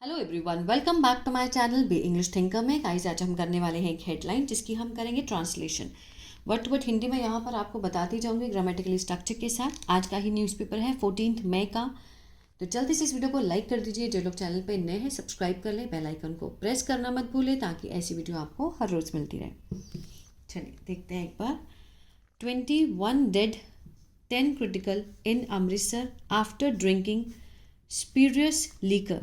Hello everyone, welcome back to my channel B English thinker में। Guys, आज हम करने वाले हैं एक हेडलाइन जिसकी हम करेंगे translation word to word Hindi में। यहाँ पर आपको बताती जाऊंगी ग्रामेटिकली स्ट्रक्चर के साथ। आज का ही न्यूज़पेपर है 14 मई का। तो जल्दी से इस वीडियो को लाइक कर दीजिए। जो लोग चैनल पे नए हैं सब्सक्राइब कर लें, बेल आइकन को प्रेस करना मत भूलें ताकि ऐसी वीडियो आपको हर रोज़ मिलती रहे। चलिए देखते हैं एक बार। 21 dead, 10 critical in Amritsar after drinking spurious liquor.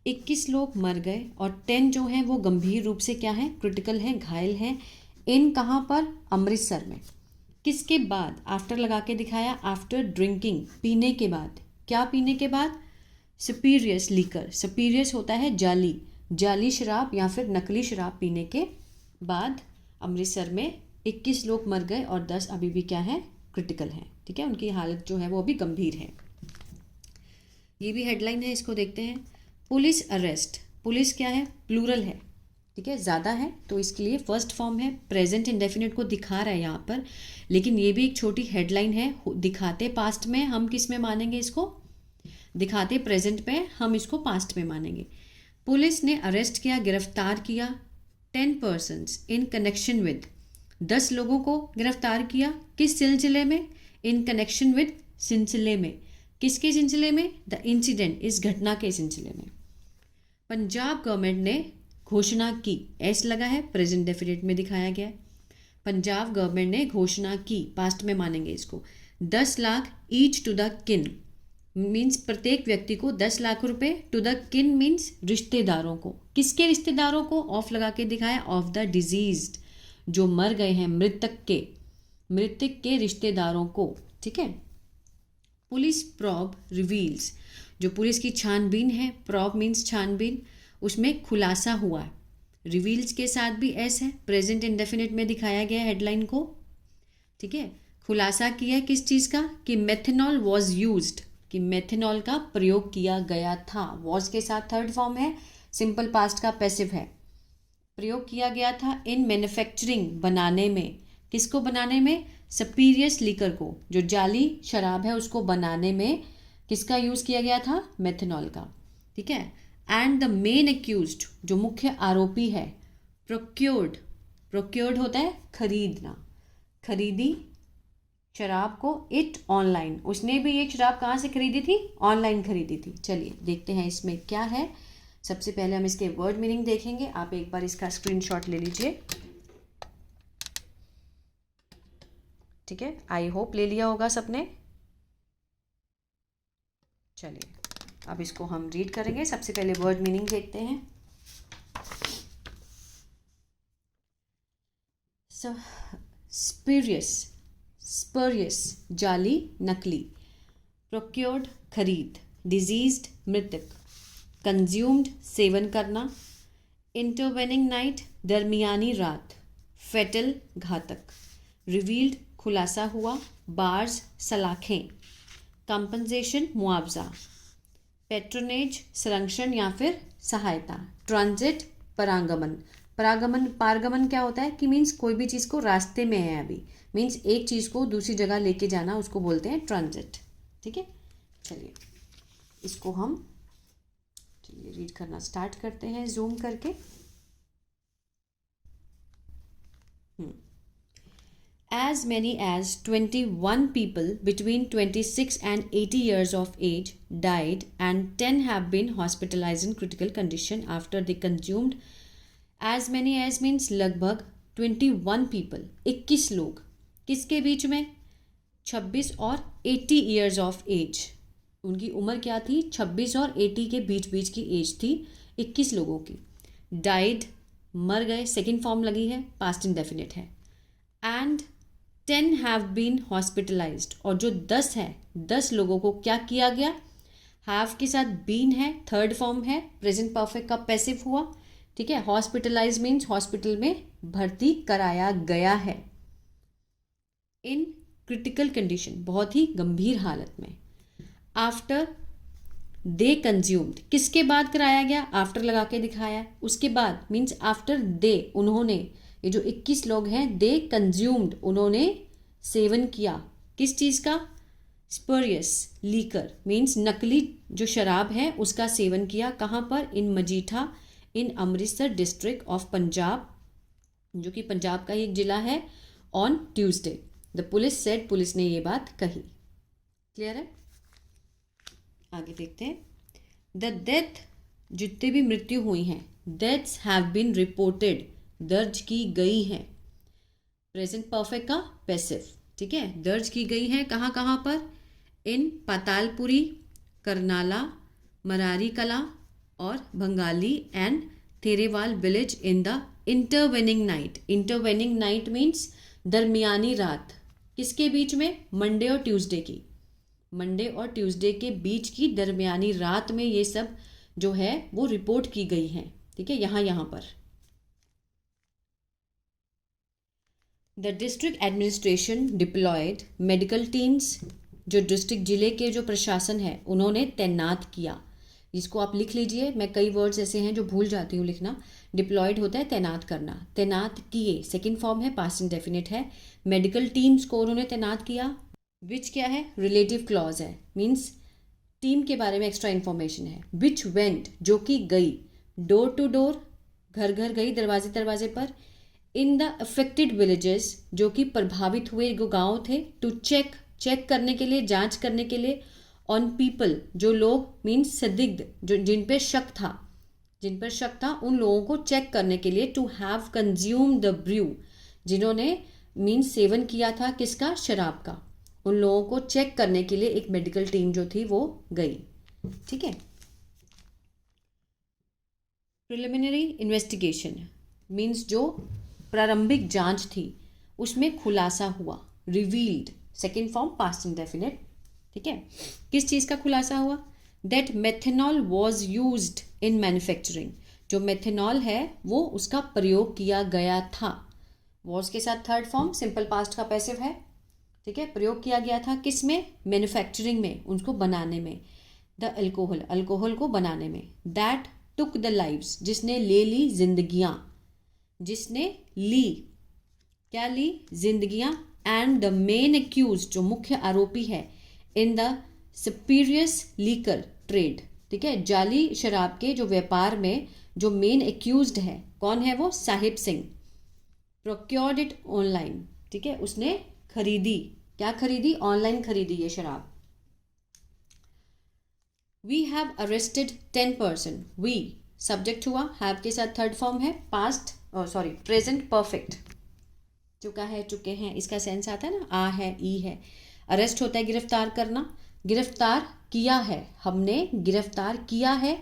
21 लोग मर गए और 10 जो हैं वो गंभीर रूप से क्या है, क्रिटिकल हैं, घायल हैं। इन कहाँ पर? अमृतसर में। किसके बाद? आफ्टर लगा के दिखाया। आफ्टर ड्रिंकिंग, पीने के बाद। क्या पीने के बाद? सुपीरियस लीकर। सुपीरियस होता है जाली, जाली शराब या फिर नकली शराब पीने के बाद अमृतसर में 21 लोग मर गए और 10 अभी भी क्या है, क्रिटिकल हैं। ठीक है, उनकी हालत जो है वो अभी गंभीर है। ये भी हेडलाइन है, इसको देखते हैं। Police arrest. पुलिस क्या है? प्लूरल है, ठीक है, ज़्यादा है तो इसके लिए फर्स्ट फॉर्म है। प्रेजेंट इंडेफिनिट को दिखा रहा है यहाँ पर, लेकिन ये भी एक छोटी हेडलाइन है। दिखाते पास्ट में हम किस में मानेंगे इसको? दिखाते प्रेजेंट में हम इसको पास्ट में मानेंगे। पुलिस ने अरेस्ट किया, गिरफ्तार किया 10 पर्सन्स इन कनेक्शन विद। 10 लोगों को गिरफ्तार किया। किस सिलसिले में? इन कनेक्शन विद सिलसिले में। किसके सिलसिले में? द इंसिडेंट, इस घटना के सिलसिले में। पंजाब गवर्नमेंट ने घोषणा की, एस लगा है, प्रेजेंट डेफिनेट में दिखाया गया है। पंजाब गवर्नमेंट ने घोषणा की, पास्ट में मानेंगे इसको। 10 लाख ईच टू द किन, मीन्स प्रत्येक व्यक्ति को 10 लाख रुपए। टू द किन मीन्स रिश्तेदारों को। किसके रिश्तेदारों को? ऑफ लगा के दिखाया। ऑफ द डिजीज्ड, जो मर गए हैं, मृतक के रिश्तेदारों को। ठीक है। पुलिस प्रॉब रिवील्स, जो पुलिस की छानबीन है, प्रॉब मीन्स छानबीन, उसमें खुलासा हुआ। रिवील्स के साथ भी एस है, प्रेजेंट इंडेफिनिट में दिखाया गया हेडलाइन को। ठीक है, खुलासा किया किस चीज़ का? कि मेथनॉल वॉज यूज्ड, कि मेथनॉल का प्रयोग किया गया था। वॉज के साथ थर्ड फॉर्म है, सिंपल पास्ट का पैसिव है। प्रयोग किया गया था इन मैन्युफैक्चरिंग, बनाने में। किसको बनाने में? सुपीरियस लीकर को, जो जाली शराब है उसको बनाने में किसका यूज़ किया गया था? मेथनॉल का। ठीक है। एंड द मेन एक्यूज्ड, जो मुख्य आरोपी है, प्रोक्योर्ड, प्रोक्योर्ड होता है खरीदना, खरीदी शराब को। इट ऑनलाइन, उसने भी ये शराब कहाँ से खरीदी थी? ऑनलाइन खरीदी थी। चलिए देखते हैं इसमें क्या है। सबसे पहले हम इसके वर्ड मीनिंग देखेंगे। आप एक बार इसका स्क्रीनशॉट ले लीजिए। ठीक है, आई होप ले लिया होगा सबने। चलिए अब इसको हम रीड करेंगे। सबसे पहले वर्ड मीनिंग देखते हैं। स्परियस, स्परियस जाली, नकली। प्रोक्योर्ड खरीद, डिजीज्ड मृतक, कंज्यूम्ड सेवन करना, इंटरवेनिंग नाइट दरमियानी रात, फेटल घातक, रिवील्ड खुलासा हुआ, बार्स सलाखें, कंपनसेशन मुआवजा, पेट्रोनेज संरक्षण या फिर सहायता, ट्रांजिट परागमन। परागमन, पारगमन क्या होता है? कि मीन्स कोई भी चीज़ को रास्ते में है अभी, मीन्स एक चीज़ को दूसरी जगह लेके जाना, उसको बोलते हैं ट्रांजिट। ठीक है, चलिए इसको हम रीड करना स्टार्ट करते हैं जूम करके। As many as 21 people between 26 and 80 years of age died and 10 have been hospitalized in critical condition after they consumed. As many as means लगभग 21 people, 21 लोग। किसके बीच में? 26 और 80 years of age। उनकी उम्र क्या थी? 26 और 80 के बीच बीच की एज थी 21 लोगों की। Died, मर गए, सेकेंड फॉर्म लगी है, पास्ट इंडेफिनिट है। एंड 10 हैव बीन हॉस्पिटलाइज्ड, और जो 10 है, 10 लोगों को क्या किया गया? हैव के साथ बीन है, थर्ड फॉर्म है, प्रेजेंट परफेक्ट का पैसिव हुआ। ठीक है, हॉस्पिटलाइज मीन्स हॉस्पिटल में भर्ती कराया गया है। इन क्रिटिकल कंडीशन, बहुत ही गंभीर हालत में। आफ्टर दे कंज्यूम्ड, किसके बाद कराया गया? आफ्टर लगा के दिखाया। उसके बाद मीन्स आफ्टर दे, उन्होंने, ये जो 21 लोग हैं, दे कंज्यूम्ड, उन्होंने सेवन किया। किस चीज़ का? स्परियस लीकर मीन्स नकली जो शराब है उसका सेवन किया। कहाँ पर? इन मजीठा इन अमृतसर डिस्ट्रिक्ट ऑफ पंजाब, जो कि पंजाब का ही एक जिला है। On Tuesday the police said, police ने ये बात कही। क्लियर है? आगे देखते हैं। द डेथ, जितने भी मृत्यु हुई हैं, डेथ्स हैव बीन रिपोर्टेड, दर्ज की गई हैं। प्रेजेंट परफेक्ट का पैसिव, ठीक है, दर्ज की गई है। कहाँ कहाँ पर? इन पातालपुरी, करनाला, मरारी कला और Bangali and Therewal village in the intervening night. Intervening night means दरमियानी रात। किसके बीच में? मंडे और ट्यूसडे की। मंडे और ट्यूसडे के बीच की दरमियानी रात में ये सब जो है वो रिपोर्ट की गई है। ठीक है, यहाँ पर the district administration deployed medical teams, जो डिस्ट्रिक्ट जिले के जो प्रशासन है उन्होंने तैनात किया। इसको आप लिख लीजिए, मैं कई वर्ड्स ऐसे हैं जो भूल जाती हूँ लिखना। डिप्लॉयड होता है तैनात करना, तैनात किए सेकंड फॉर्म है, पास्ट इंडेफिनिट है। मेडिकल टीम्स को उन्होंने तैनात किया। विच क्या है? रिलेटिव क्लॉज है, मीन्स टीम के बारे में एक्स्ट्रा इन्फॉर्मेशन है। विच वेंट, जो कि गई। डोर टू डोर, घर घर गई, दरवाजे दरवाजे पर। इन द अफेक्टेड विलेजेस, जो कि प्रभावित हुए जो गाँव थे। टू चेक, चेक करने के लिए, जांच करने के लिए। ऑन पीपल, जो लोग, मीन्स संदिग्ध, जो जिन पे शक था, जिन पर शक था उन लोगों को चेक करने के लिए। To have consume the brew, जिन्होंने मीन्स सेवन किया था किसका? शराब का। उन लोगों को चेक करने के लिए एक मेडिकल टीम जो थी वो गई। ठीक है। प्रिलिमिनरी इन्वेस्टिगेशन मीन्स जो प्रारंभिक जांच थी उसमें खुलासा हुआ। Revealed second form past indefinite. ठीक है, किस चीज़ का खुलासा हुआ? That methanol was used in manufacturing, जो मेथेनॉल है वो उसका प्रयोग किया गया था। वॉज के साथ थर्ड फॉर्म सिंपल पास्ट का पैसिव है। ठीक है, प्रयोग किया गया था किस में? मैन्युफैक्चरिंग में, उनको बनाने में। द अल्कोहल, अल्कोहल को बनाने में। दैट टुक द लाइव्स, जिसने ले ली जिंदगियां, जिसने ली, क्या ली? जिंदगियां। एंड द मेन एक्यूज, जो मुख्य आरोपी है। इन द स्पीरियस लीकर ट्रेड, ठीक है, जाली शराब के जो व्यापार में जो मेन एक्यूज्ड है, कौन है वो? Sahib Singh. Procured it online, ठीक है, उसने खरीदी, क्या खरीदी? ऑनलाइन खरीदी ये शराब। We have arrested 10 person. We subject हुआ, हैव के साथ थर्ड फॉर्म है, पास्ट प्रेजेंट परफेक्ट। चुका है, चुके हैं, इसका सेंस आता है ना, आ है, ई है। अरेस्ट होता है गिरफ्तार करना, गिरफ्तार किया है, हमने गिरफ्तार किया है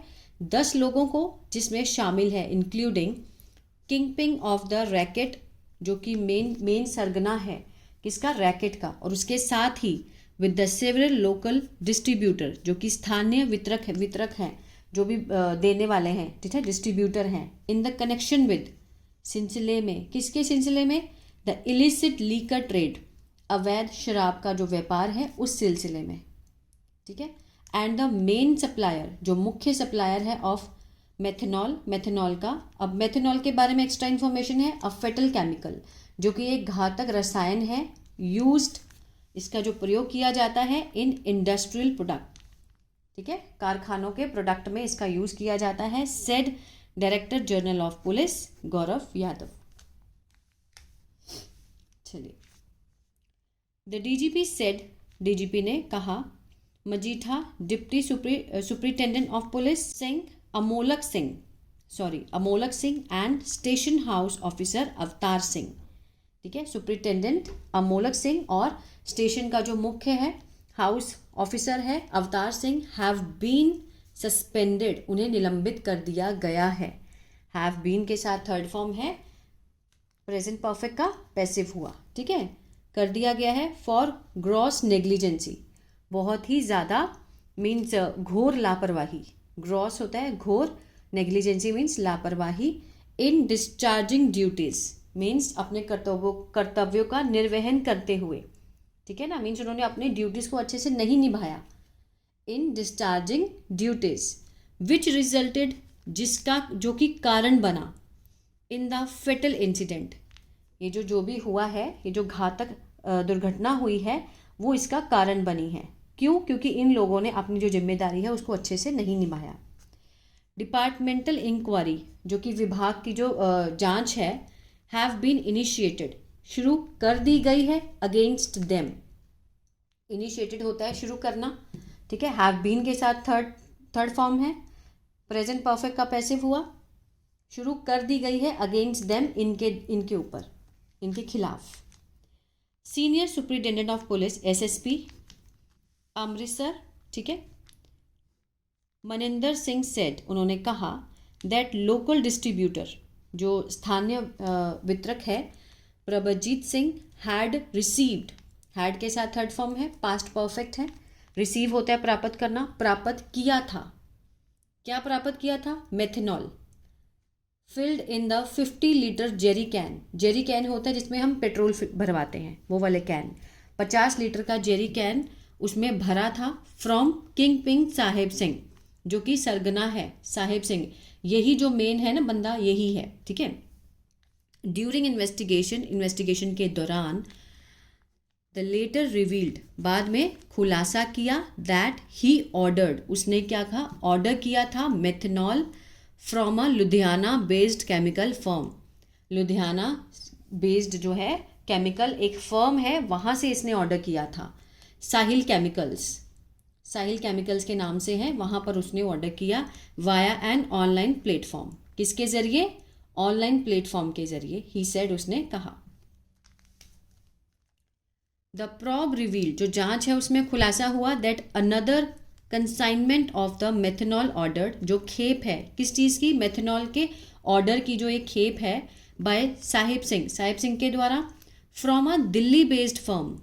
10 लोगों को, जिसमें शामिल है including kingpin of the racket, जो कि मेन सरगना है किसका? रैकेट का। और उसके साथ ही with the several local distributor, जो कि स्थानीय वितरक हैं, जो भी देने वाले हैं, ठीक है, डिस्ट्रीब्यूटर हैं। इन द कनेक्शन विद, सिलसिले में, किसके सिलसिले में? द इलिसिट लीकर ट्रेड, अवैध शराब का जो व्यापार है उस सिलसिले में। ठीक है। एंड द मेन सप्लायर, जो मुख्य सप्लायर है ऑफ मेथेनॉल, मेथेनॉल का। अब मेथेनॉल के बारे में एक्स्ट्रा इन्फॉर्मेशन है। अ फेटल केमिकल, जो कि एक घातक रसायन है। यूज्ड, इसका जो प्रयोग किया जाता है इन इंडस्ट्रियल प्रोडक्ट, ठीक है, कारखानों के प्रोडक्ट में इसका यूज किया जाता है। Said director general of police Gaurav Yadav. चलिए, द डीजीपी सेड, डीजीपी ने कहा, Majitha deputy superintendent of police Singh Amolak Singh and station house officer Avtar Singh. ठीक है, सुपरिटेंडेंट अमोलक सिंह और स्टेशन का जो मुख्य है, हाउस ऑफिसर है Avtar Singh, have been suspended, उन्हें निलंबित कर दिया गया है। हैव बीन के साथ थर्ड फॉर्म है, प्रेजेंट परफेक्ट का पैसिव हुआ। ठीक है, कर दिया गया है फॉर ग्रॉस नेग्लिजेंसी, बहुत ही ज़्यादा, मीन्स घोर लापरवाही। ग्रॉस होता है घोर, नेग्लिजेंसी मीन्स लापरवाही। इन डिस्चार्जिंग ड्यूटीज़ मीन्स अपने कर्तव्यों का निर्वहन करते हुए, ठीक है ना, मीन्स उन्होंने अपनी ड्यूटीज़ को अच्छे से नहीं निभाया। इन डिस्चार्जिंग ड्यूटीज़ विच रिजल्टेड, जिसका, जो कि कारण बना। इन द फेटल इंसिडेंट, ये जो भी हुआ है, ये जो घातक दुर्घटना हुई है वो इसका कारण बनी है। क्यों? क्योंकि इन लोगों ने अपनी जो जिम्मेदारी है उसको अच्छे से नहीं निभाया। डिपार्टमेंटल इंक्वायरी, जो कि विभाग की जो जांच है, हैव बीन इनिशिएटेड, शुरू कर दी गई है, अगेंस्ट देम। इनिशिएटेड होता है शुरू करना, ठीक है। हैव बीन के साथ थर्ड फॉर्म है, प्रेजेंट परफेक्ट का पैसिव हुआ, शुरू कर दी गई है, अगेंस्ट देम, इनके ऊपर, इनके खिलाफ। Senior superintendent of police SSP Amritsar, ठीक है, मनिंदर सिंह सेड, उन्होंने कहा दैट लोकल डिस्ट्रीब्यूटर, जो स्थानीय वितरक है, Prabhjeet Singh, had received, had के साथ थर्ड फॉर्म है, पास्ट परफेक्ट है, रिसीव होता है प्राप्त करना, प्राप्त किया था। क्या प्राप्त किया था? Methanol, filled in the 50 litre Jerry can, Jerry can होता है जिसमें हम पेट्रोल भरवाते हैं, वो वाले कैन, 50 लीटर का जेरी कैन उसमें भरा था, फ्रॉम किंग पिंग साहेब सिंह, जो कि सरगना है साहेब सिंह, यही जो मेन है ना बंदा, यही है, ठीक है। ड्यूरिंग इन्वेस्टिगेशन, इन्वेस्टिगेशन के दौरान, द लेटर रिवील्ड, बाद में खुलासा किया, दैट ही ऑर्डर्ड, उसने क्या कहा? ऑर्डर किया था methanol from a Ludhiana based chemical firm, Ludhiana based जो है केमिकल एक फर्म है, वहाँ से इसने ऑर्डर किया था। साहिल केमिकल्स, साहिल केमिकल्स के नाम से है, वहाँ पर उसने ऑर्डर किया, वाया एन ऑनलाइन प्लेटफॉर्म, किसके ज़रिए? ऑनलाइन प्लेटफॉर्म के ज़रिए, ही सेड, उसने कहा। द प्रॉब रिवील, जो जांच है उसमें खुलासा हुआ, that another consignment of the methanol order, जो खेप है किस चीज़ की? मेथनॉल के ऑर्डर की जो एक खेप है, बाय साहिब सिंह के द्वारा, from a Delhi based firm,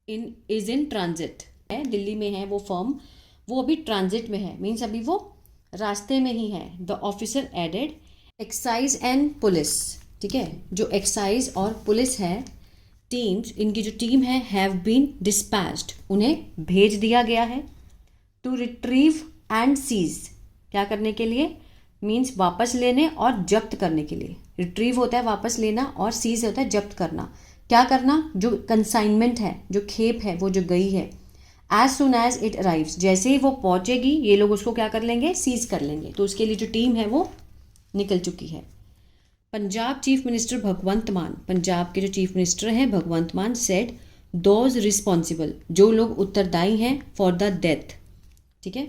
is in transit है, दिल्ली में है वो फर्म, वो अभी ट्रांजिट में है, मीन्स अभी वो रास्ते में ही है। The officer added, excise and police, ठीक है, जो एक्साइज और पुलिस है टीम्स, इनकी जो टीम है, हैव बीन डिस्पैच्ड, उन्हें भेज दिया गया है, टू रिट्रीव एंड सीज, क्या करने के लिए? मीन्स वापस लेने और जब्त करने के लिए। रिट्रीव होता है वापस लेना और सीज होता है जब्त करना। क्या करना? जो कंसाइनमेंट है, जो खेप है, वो जो गई है, as soon as it arrives, जैसे ही वो पहुंचेगी ये लोग उसको क्या कर लेंगे? सीज कर लेंगे। तो उसके लिए जो टीम है वो निकल चुकी है। पंजाब चीफ मिनिस्टर भगवंत मान, पंजाब के जो चीफ मिनिस्टर हैं भगवंत मान, सेड दोज रिस्पॉन्सिबल, जो लोग उत्तरदायी हैं फॉर द डेथ, ठीक है,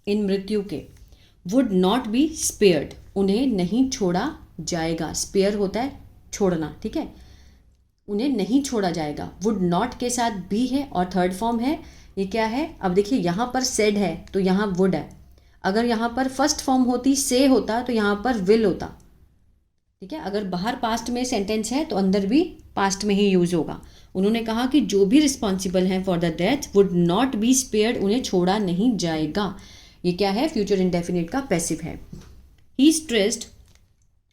इन मृत्यु के, वुड नॉट बी स्पेयर्ड, उन्हें नहीं छोड़ा जाएगा। स्पेयर होता है छोड़ना, ठीक है, उन्हें नहीं छोड़ा जाएगा। वुड नॉट के साथ बी है और थर्ड फॉर्म है, ये क्या है? अब देखिए यहाँ पर सेड है तो यहाँ वुड है, अगर यहाँ पर फर्स्ट फॉर्म होती से होता तो यहाँ पर विल होता, ठीक है। अगर बाहर पास्ट में सेंटेंस है तो अंदर भी पास्ट में ही यूज होगा। उन्होंने कहा कि जो भी रिस्पॉन्सिबल हैं for the death would not be spared, उन्हें छोड़ा नहीं जाएगा। ये क्या है? फ्यूचर इंडेफिनिट का पैसिव है। ही स्ट्रेस्ड,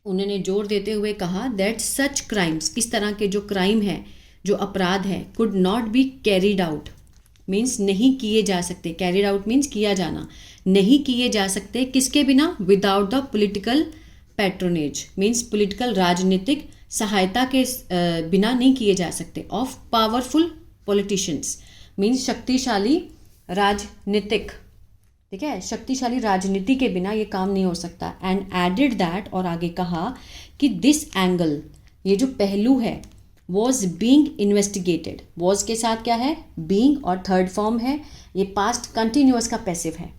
उन्होंने जोर देते हुए कहा, दैट सच क्राइम्स, इस तरह के जो क्राइम है, जो अपराध है, could not be carried out, means नहीं किए जा सकते, कैरिड आउट मीन्स किया जाना, नहीं किए जा सकते किसके बिना? Without the political patronage, means political राजनीतिक सहायता के बिना नहीं किए जा सकते, ऑफ पावरफुल पॉलिटिशियंस, मीन्स शक्तिशाली राजनीतिक, ठीक है, शक्तिशाली राजनीति के बिना ये काम नहीं हो सकता। एंड एडेड दैट, और आगे कहा कि दिस एंगल, ये जो पहलू है, वॉज बींग इन्वेस्टिगेटेड, वॉज के साथ क्या है? बींग, और थर्ड फॉर्म है, ये पास्ट कंटिन्यूअस का पैसिव है।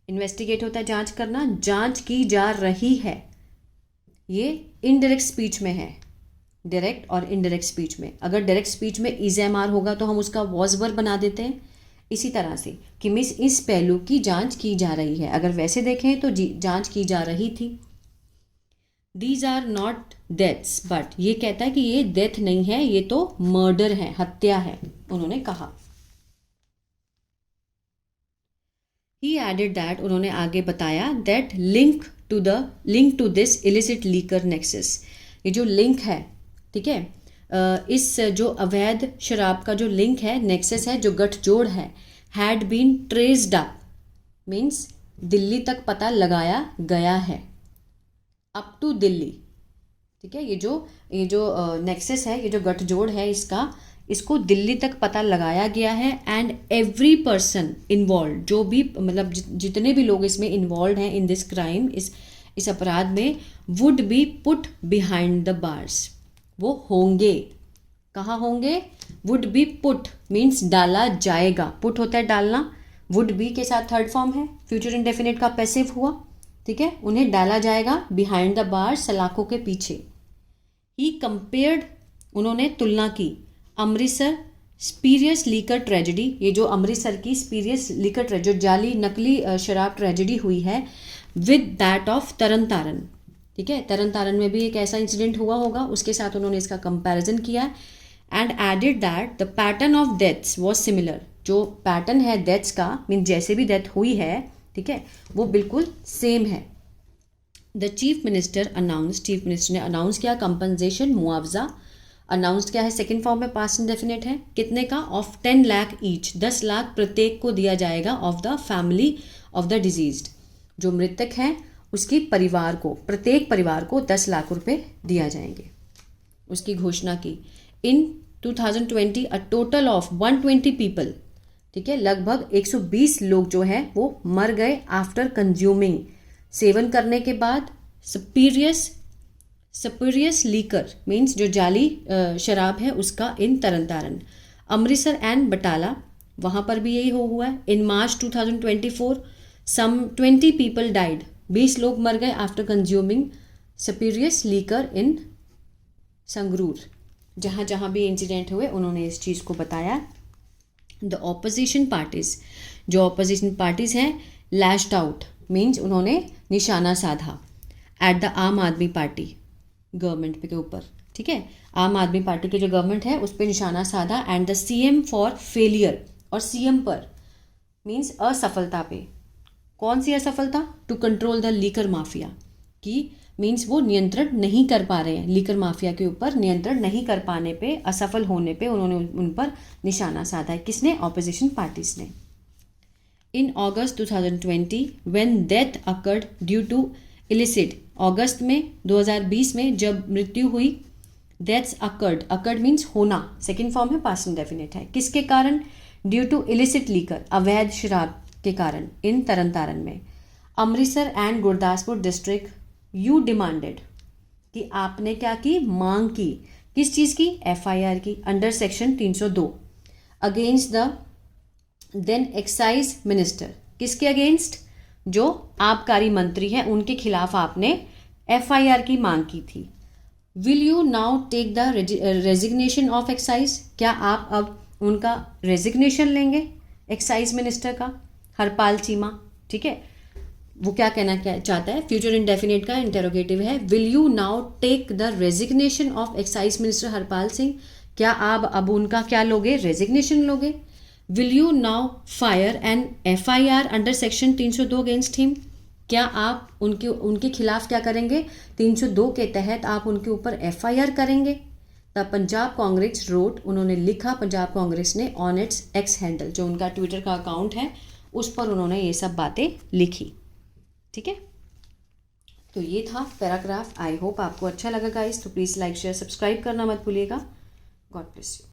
इन्वेस्टिगेट होता है जांच करना, जांच की जा रही है, ये इनडायरेक्ट स्पीच में है, डायरेक्ट और इनडायरेक्ट स्पीच में। अगर डायरेक्ट स्पीच में इज एम आर होगा तो हम उसका वॉज वर्ब बना देते हैं, इसी तरह से कि मिस इस पहलू की जांच की जा रही है। अगर वैसे देखें तो जांच की जा रही थी। These are not deaths, but ये कहता है कि ये डेथ नहीं है, ये तो मर्डर है, हत्या है, उन्होंने कहा। ही एडेड दैट, उन्होंने आगे बताया, that link to this illicit liquor nexus, ये जो लिंक है, ठीक है, इस जो अवैध शराब का जो लिंक है, नेक्सस है, जो गठजोड़ है, had been traced up, means Delhi तक पता लगाया गया है, अप टू दिल्ली, ठीक है। ये जो नेक्सस है, ये जो गठजोड़ है इसका, इसको दिल्ली तक पता लगाया गया है एंड एवरी पर्सन इन्वॉल्व, जो भी मतलब जितने भी लोग इसमें इन्वॉल्व हैं इन दिस क्राइम, इस अपराध में, would be put behind the bars, वो होंगे, कहाँ होंगे, वुड बी पुट मीन्स डाला जाएगा, पुट होता है डालना, वुड बी के साथ थर्ड फॉर्म है, फ्यूचर इंडेफिनिट का पैसिव हुआ, ठीक है, उन्हें डाला जाएगा बिहाइंड द बार, सलाखों के पीछे। ही कंपेयर्ड, उन्होंने तुलना की, अमृतसर स्पीरियस लीकर ट्रेजेडी, ये जो अमृतसर की स्पीरियस लीकर ट्रेजेडी, जो जाली नकली शराब ट्रेजेडी हुई है, विद दैट ऑफ तरन तारन, ठीक है, तरन तारन में भी एक ऐसा इंसिडेंट हुआ होगा, उसके साथ उन्होंने इसका कंपैरिजन किया and added that the pattern of deaths was similar, जो पैटर्न है डेथ्स का, मीन जैसे भी डेथ हुई है, ठीक है, वो बिल्कुल सेम है। The chief minister announce, chief minister ने अनाउंस किया कंपनसेशन, मुआवजा, अनाउंस्ड क्या है, सेकेंड फॉर्म में पास्ट इंडेफिनिट है, कितने का, ऑफ 10 लाख ईच, 10 लाख प्रत्येक को दिया जाएगा, of the family of the diseased, जो मृतक है उसकी परिवार को, प्रत्येक परिवार को 10 लाख रुपए दिया जाएंगे, उसकी घोषणा की। इन 2020 अ टोटल ऑफ 120 पीपल, ठीक है, लगभग 120 लोग जो है वो मर गए आफ्टर कंज्यूमिंग, सेवन करने के बाद, स्पीरियस लीकर मीन्स जो जाली शराब है उसका, इन तरन तारन। अमृतसर एंड बटाला, वहाँ पर भी यही हुआ है। इन मार्च 2024 सम 20 पीपल डाइड, 20 लोग मर गए आफ्टर कंज्यूमिंग स्पीरियस लीकर इन संगरूर। जहाँ जहाँ भी इंसिडेंट हुए उन्होंने इस चीज़ को बताया। द ऑपोजिशन पार्टीज, जो ऑपोजिशन पार्टीज़ हैं, लैश्ड आउट मीन्स उन्होंने निशाना साधा एट द आम आदमी पार्टी गवर्नमेंट के ऊपर, ठीक है, आम आदमी पार्टी की जो गवर्नमेंट है उस पर निशाना साधा, and the CM for failure, और सीएम पर मीन्स असफलता पे, कौन सी असफलता, to control the liquor mafia, की मीन्स वो नियंत्रण नहीं कर पा रहे हैं, लीकर माफिया के ऊपर नियंत्रण नहीं कर पाने पे, असफल होने पे उन्होंने उन पर निशाना साधा है, किसने, ऑपोजिशन पार्टीज ने। In August 2020 when death occurred due to illicit, अगस्त में 2020 में जब मृत्यु हुई, डेथ्स अकर्ड, अकर्ड मीन्स होना, सेकेंड फॉर्म है, पास्ट इंडेफिनिट है, किसके कारण, ड्यू टू इलिसिट लीकर, अवैध शराब के कारण, इन तरन तारन में। Amritsar and Gurdaspur district you demanded, कि आपने क्या की, मांग की, किस चीज़ की, एफआईआर की, under section 302 against the then excise minister, किसके अगेंस्ट, जो आबकारी मंत्री हैं उनके खिलाफ आपने एफआईआर की मांग की थी। Will you now take the resignation of excise, क्या आप अब उनका रेजिग्नेशन लेंगे, एक्साइज मिनिस्टर का, हरपाल चीमा, ठीक है, वो क्या कहना चाहता है, फ्यूचर इंडेफिनिट का इंटेरोगेटिव है, will you now take the resignation of excise minister Harpal Singh, क्या आप अब उनका क्या लोगे, रेजिग्नेशन लोगे। Will you now fire an FIR under section 302 against him, क्या आप उनके खिलाफ क्या करेंगे, 302 के तहत आप उनके ऊपर एफआईआर करेंगे। द पंजाब कांग्रेस रोट, उन्होंने लिखा पंजाब कांग्रेस ने, ऑन इट्स एक्स हैंडल, जो उनका ट्विटर का अकाउंट है उस पर उन्होंने ये सब बातें लिखी, ठीक है। तो ये था पैराग्राफ। आई होप आपको अच्छा लगा गाइस, तो प्लीज़ लाइक शेयर सब्सक्राइब करना मत भूलिएगा। God bless you.